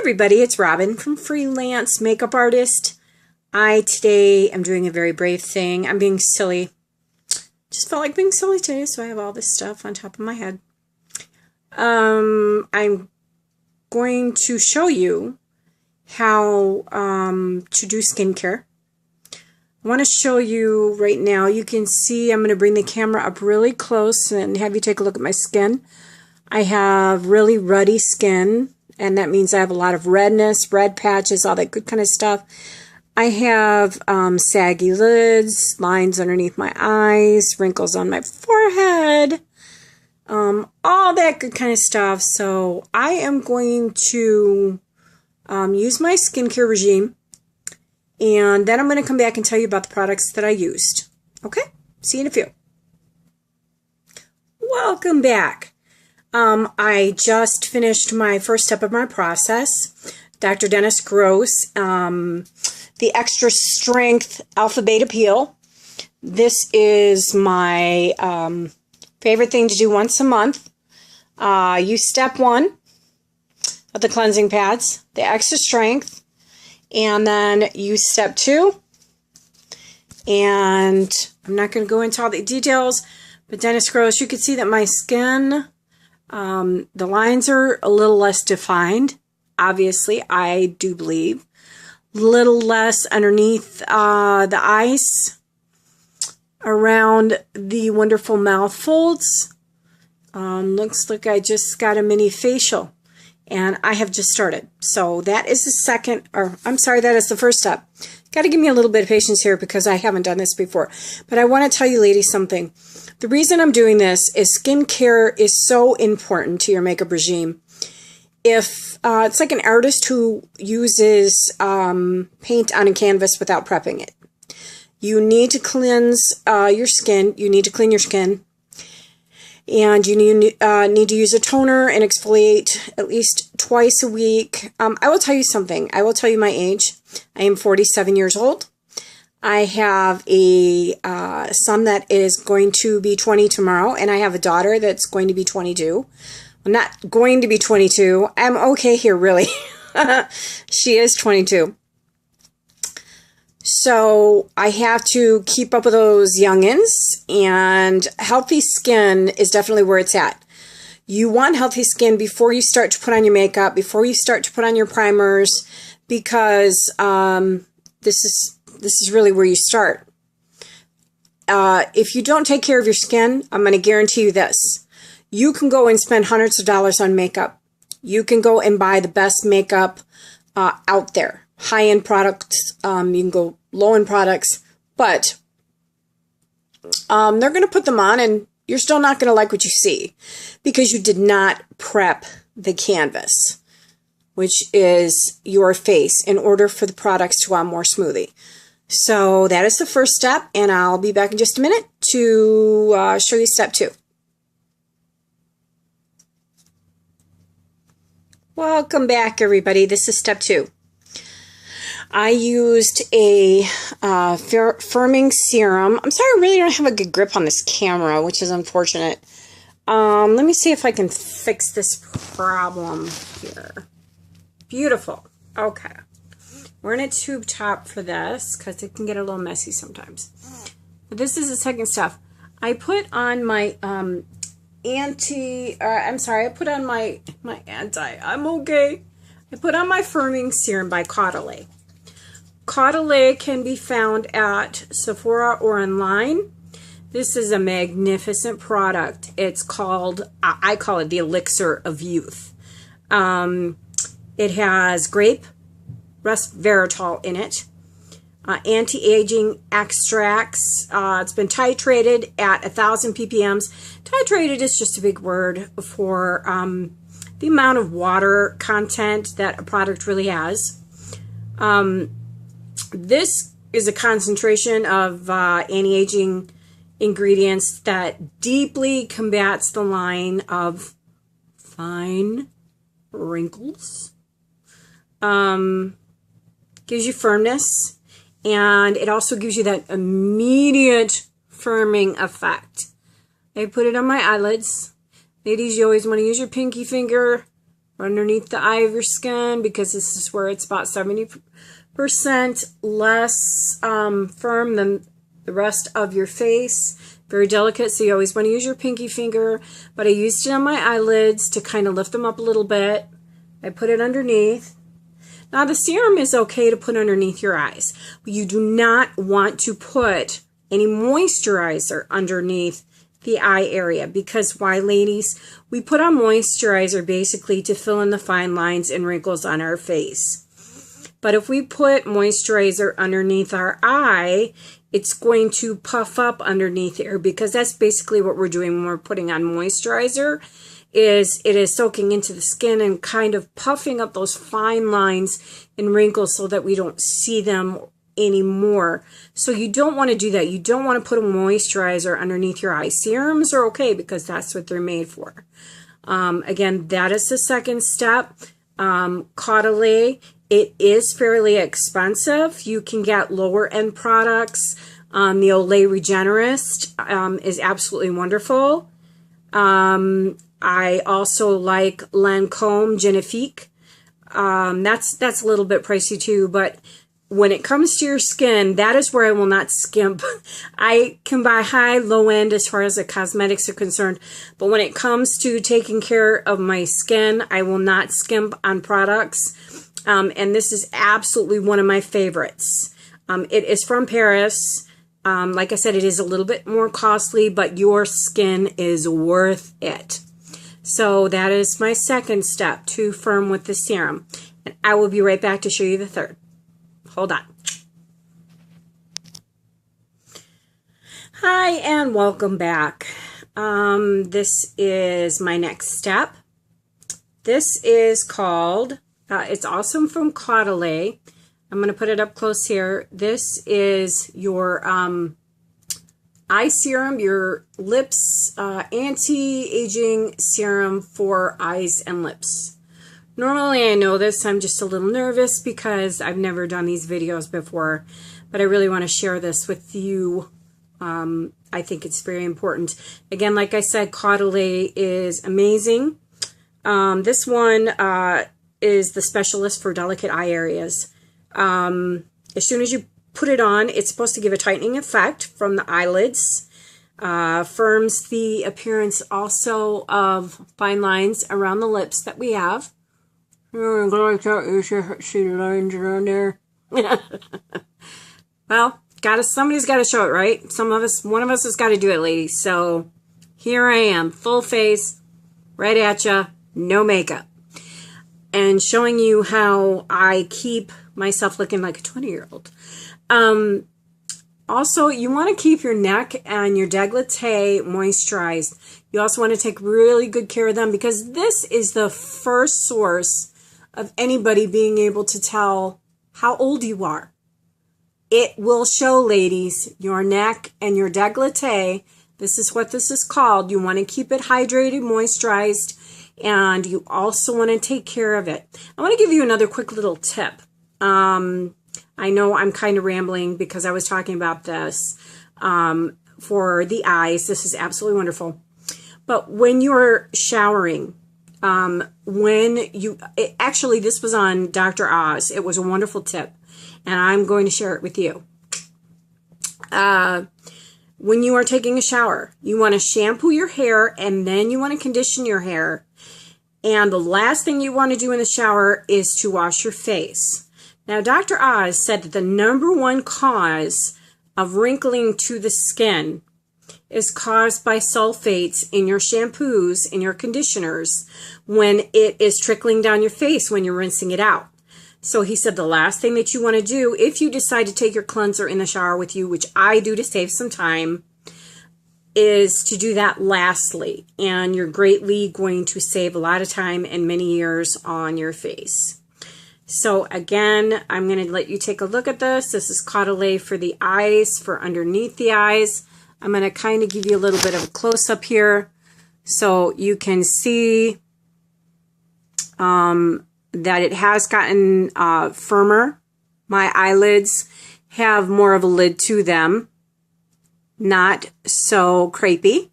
everybody, it's Robin from Freelance Makeup Artist. Today am doing a very brave thing. I'm being silly. Just felt like being silly today, so I have all this stuff on top of my head. I'm going to show you how to do skincare. I want to show you right now. You can see I'm going to bring the camera up really close and have you take a look at my skin. I have really ruddy skin, and that means I have a lot of redness, red patches, all that good kind of stuff. I have saggy lids, lines underneath my eyes, wrinkles on my forehead, all that good kind of stuff. So I am going to use my skincare regime, and then I'm going to come back and tell you about the products that I used. Okay? See you in a few. Welcome back. I just finished my first step of my process. Dr. Dennis Gross, the Extra Strength Alpha Beta Peel. This is my favorite thing to do once a month. Use step 1 of the cleansing pads, the Extra Strength, and then use step 2. And I'm not going to go into all the details, but Dennis Gross, you can see that my skin, the lines are a little less defined. Obviously, I do believe. Little less underneath the eyes, around the wonderful mouth folds. Looks like I just got a mini facial, and I have just started. So that is the second, or I'm sorry, that is the first step. Got to give me a little bit of patience here because I haven't done this before. But I want to tell you ladies something. The reason I'm doing this is skincare is so important to your makeup regime. If it's like an artist who uses paint on a canvas without prepping it. You need to cleanse your skin. You need to clean your skin. And you need to use a toner and exfoliate at least twice a week. I will tell you something. I will tell you my age. I am 47 years old. I have a son that is going to be 20 tomorrow, and I have a daughter that's going to be 22. I'm not going to be 22. I'm okay here, really. She is 22. So I have to keep up with those youngins, and healthy skin is definitely where it's at. You want healthy skin before you start to put on your makeup, before you start to put on your primers, because this is really where you start. If you don't take care of your skin, I'm going to guarantee you this. You can go and spend hundreds of dollars on makeup. You can go and buy the best makeup out there. High-end products. You can go low-end products. But they're going to put them on, and you're still not going to like what you see because you did not prep the canvas, which is your face, in order for the products to go on more smoothly. So that is the first step, and I'll be back in just a minute to show you step 2. Welcome back, everybody. This is step 2. I used a firming serum. I'm sorry, I really don't have a good grip on this camera, which is unfortunate. Let me see if I can fix this problem here. Beautiful. Okay. We're in a tube top for this because it can get a little messy sometimes. But this is the second step. I put on my I'm put on my I'm okay. I put on my firming serum by Caudalie. Caudalie can be found at Sephora or online. This is a magnificent product. It's called, I call it the elixir of youth. It has grape resveratrol in it. Anti-aging extracts. It's been titrated at 1,000 ppms. Titrated is just a big word for the amount of water content that a product really has. This is a concentration of anti-aging ingredients that deeply combats the line of fine wrinkles. Gives you firmness. And it also gives you that immediate firming effect. I put it on my eyelids. Ladies, you always want to use your pinky finger underneath the eye of your skin, because this is where it's about 70% less firm than the rest of your face. Very delicate, so you always want to use your pinky finger, but I used it on my eyelids to kind of lift them up a little bit. I put it underneath. Now the serum is okay to put underneath your eyes, but you do not want to put any moisturizer underneath the eye area, because why, ladies? We put on moisturizer basically to fill in the fine lines and wrinkles on our face. But if we put moisturizer underneath our eye, it's going to puff up underneath here, because that's basically what we're doing when we're putting on moisturizer, is it is soaking into the skin and kind of puffing up those fine lines and wrinkles so that we don't see them anymore. So you don't want to do that. You don't want to put a moisturizer underneath your eye. Serums are okay because that's what they're made for. Again, that is the second step. Caudalie, it is fairly expensive. You can get lower end products. The Olay Regenerist is absolutely wonderful. I also like Lancome Genifique. That's a little bit pricey too, but when it comes to your skin, that is where I will not skimp. I can buy high, low end as far as the cosmetics are concerned, but when it comes to taking care of my skin, I will not skimp on products. And this is absolutely one of my favorites. It is from Paris. Like I said, it is a little bit more costly, but your skin is worth it. So that is my second step, to firm with the serum. And I will be right back to show you the third. Hold on. Hi, and welcome back. This is my next step. This is called, it's awesome, from Caudalie. I'm going to put it up close here. This is your eye serum, your lips anti-aging serum for eyes and lips. Normally I know this, I'm just a little nervous because I've never done these videos before, but I really want to share this with you. I think it's very important. Again, like I said, Caudalie is amazing. This one is the specialist for delicate eye areas. As soon as you put it on, it's supposed to give a tightening effect from the eyelids. Firms the appearance also of fine lines around the lips that we have. You see the lines around there? Well, somebody's got to show it, right? One of us has got to do it, ladies. So here I am, full face, right at ya, no makeup, and showing you how I keep myself looking like a 20-year-old. Also, you want to keep your neck and your décolleté moisturized. You also want to take really good care of them, because this is the first source of anybody being able to tell how old you are. It will show, ladies, your neck and your décolleté. This is what this is called. You want to keep it hydrated, moisturized, and you also want to take care of it. I want to give you another quick little tip. I know I'm kind of rambling because I was talking about this for the eyes. This is absolutely wonderful. But when you're showering, actually this was on Dr. Oz. It was a wonderful tip, and I'm going to share it with you. When you are taking a shower, you want to shampoo your hair, and then you want to condition your hair. And the last thing you want to do in the shower is to wash your face. Now, Dr. Oz said that the #1 cause of wrinkling to the skin is caused by sulfates in your shampoos and your conditioners when it is trickling down your face when you're rinsing it out. So he said the last thing that you want to do, if you decide to take your cleanser in the shower with you, which I do to save some time, is to do that lastly. And you're greatly going to save a lot of time and many years on your face. So again, I'm going to let you take a look at this. This is Caudalie for the eyes, for underneath the eyes. I'm going to kind of give you a little bit of a close-up here so you can see that it has gotten firmer. My eyelids have more of a lid to them, not so crepey.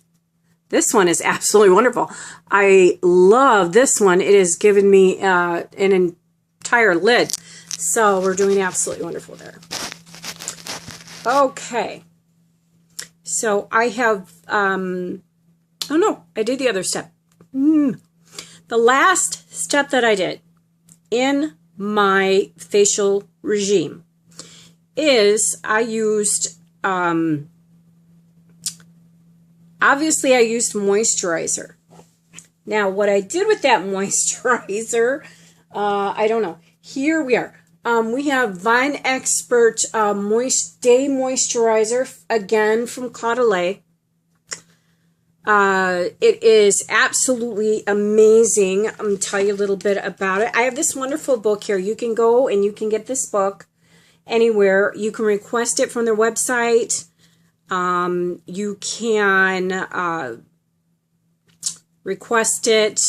This one is absolutely wonderful. I love this one. It has given me an entire lid. So we're doing absolutely wonderful there. Okay. So I have, oh no, I did the other step. The last step that I did in my facial regime is I used, obviously I used moisturizer. Now what I did with that moisturizer, I don't know. Here we are. We have Vine Expert Day Moisturizer, again from Caudalie. It is absolutely amazing. I'm going to tell you a little bit about it. I have this wonderful book here. You can go and you can get this book anywhere. You can request it from their website. You can request it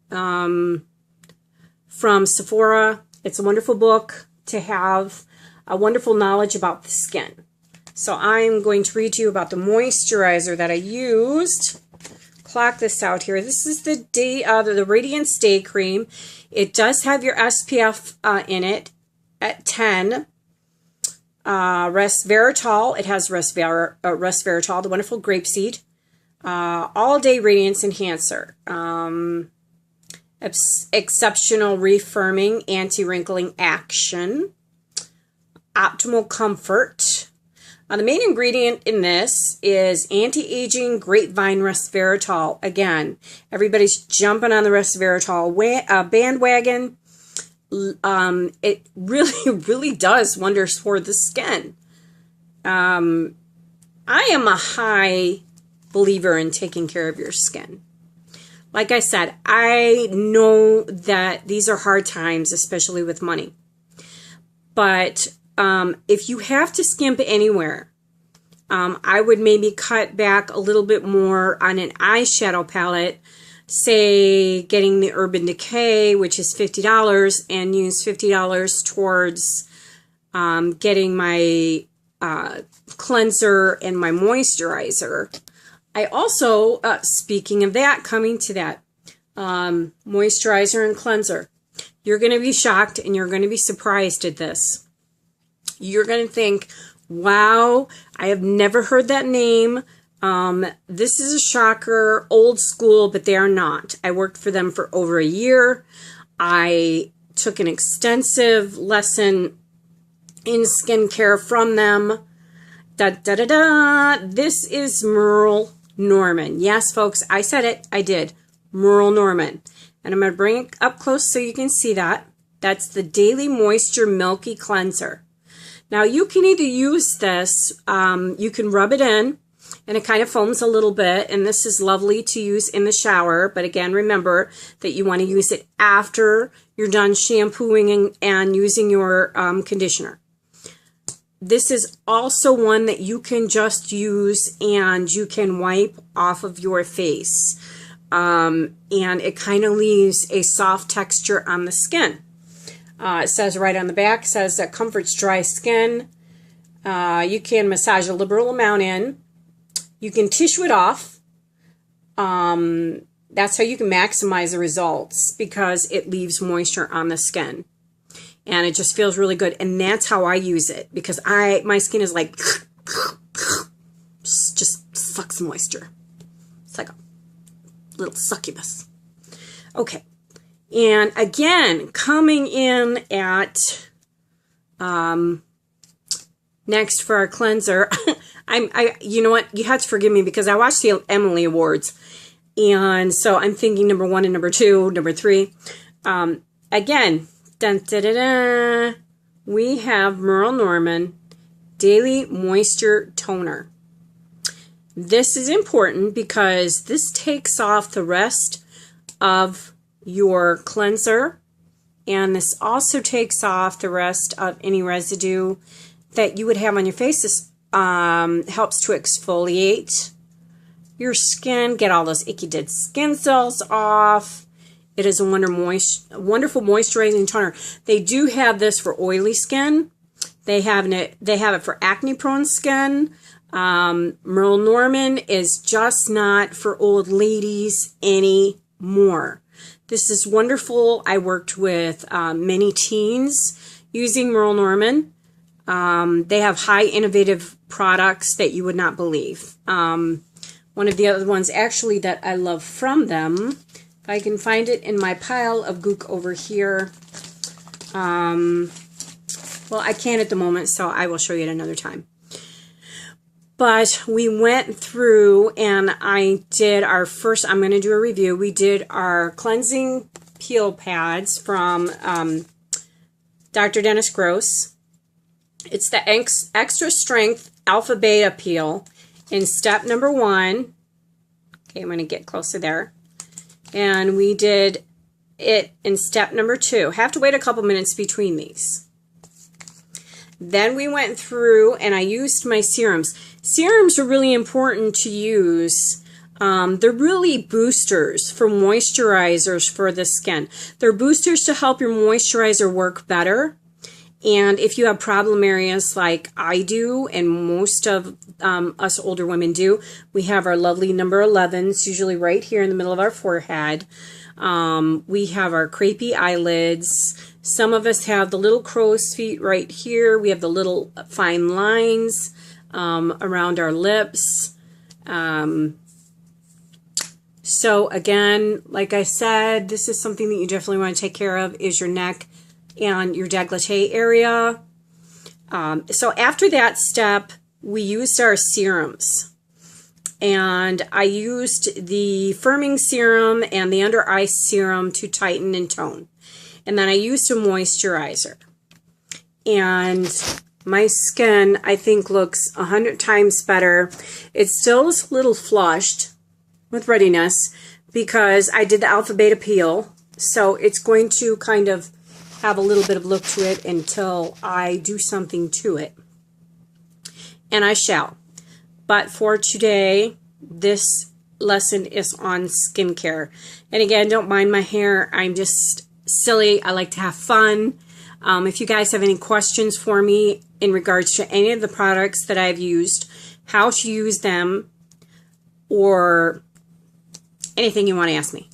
from Sephora. It's a wonderful book to have a wonderful knowledge about the skin. So I'm going to read to you about the moisturizer that I used. Clock this out here. This is the Radiance Day Cream. It does have your SPF in it at 10. Resveratrol. It has resveratrol, the wonderful grapeseed. All Day Radiance Enhancer. Exceptional Refirming Anti-Wrinkling Action. Optimal Comfort. The main ingredient in this is anti-aging grapevine resveratrol. Again, everybody's jumping on the resveratrol bandwagon. It really does wonders for the skin. I am a high believer in taking care of your skin. Like I said, I know that these are hard times, especially with money. But if you have to skimp anywhere, I would maybe cut back a little bit more on an eyeshadow palette. Say getting the Urban Decay, which is $50, and use $50 towards getting my cleanser and my moisturizer. I also, speaking of that, coming to that, moisturizer and cleanser. You're going to be shocked and you're going to be surprised at this. You're going to think, wow, I have never heard that name. This is a shocker, old school, but they are not. I worked for them for over a year. I took an extensive lesson in skincare from them. This is Merle Norman. Yes, folks, I said it. I did. Merle Norman. And I'm going to bring it up close so you can see that. That's the Daily Moisture Milky Cleanser. Now, you can either use this, you can rub it in, and it kind of foams a little bit, and this is lovely to use in the shower. But again, remember that you want to use it after you're done shampooing and using your conditioner. This is also one that you can just use and you can wipe off of your face. And it kind of leaves a soft texture on the skin. It says right on the back, says that comforts dry skin. You can massage a liberal amount in. You can tissue it off. That's how you can maximize the results because it leaves moisture on the skin. And it just feels really good. And that's how I use it because my skin is like, just sucks moisture. It's like a little succubus. Okay. And again, coming in at next for our cleanser, you know what? You have to forgive me because I watched the Emily Awards. And so I'm thinking number 1 and number 2, number 3. Again, dun, da, da, da, we have Merle Norman Daily Moisture Toner. This is important because this takes off the rest of your cleanser, and this also takes off the rest of any residue that you would have on your face. This helps to exfoliate your skin, get all those icky dead skin cells off. It is a wonderful moisturizing toner. They do have this for oily skin. They have it for acne prone skin. Merle Norman is just not for old ladies anymore. This is wonderful. I worked with many teens using Merle Norman. They have high innovative products that you would not believe. One of the other ones actually that I love from them, if I can find it in my pile of gook over here. Well, I can't at the moment, so I will show you at another time. But we went through and I did our first, I'm going to do a review. We did our cleansing peel pads from Dr. Dennis Gross. It's the extra strength alpha beta peel in step number 1. Okay, I'm going to get closer there. And we did it in step number 2. Have to wait a couple minutes between these. Then we went through and I used my serums. Serums are really important to use. They're really boosters for moisturizers for the skin. They're boosters to help your moisturizer work better. And if you have problem areas like I do, and most of us older women do, we have our lovely number 11s, usually right here in the middle of our forehead. We have our crepey eyelids. Some of us have the little crow's feet right here. We have the little fine lines around our lips. So again, like I said, this is something that you definitely want to take care of, is your neck and your décolleté area. So after that step, we used our serums. And I used the firming serum and the under eye serum to tighten and tone. And then I used a moisturizer. And my skin, I think, looks 100 times better. It still is a little flushed with readiness because I did the alpha beta peel. So it's going to kind of have a little bit of look to it until I do something to it. And I shall. But for today, this lesson is on skincare. And again, don't mind my hair. I'm just silly. I like to have fun. If you guys have any questions for me in regards to any of the products that I've used, how to use them, or anything you want to ask me,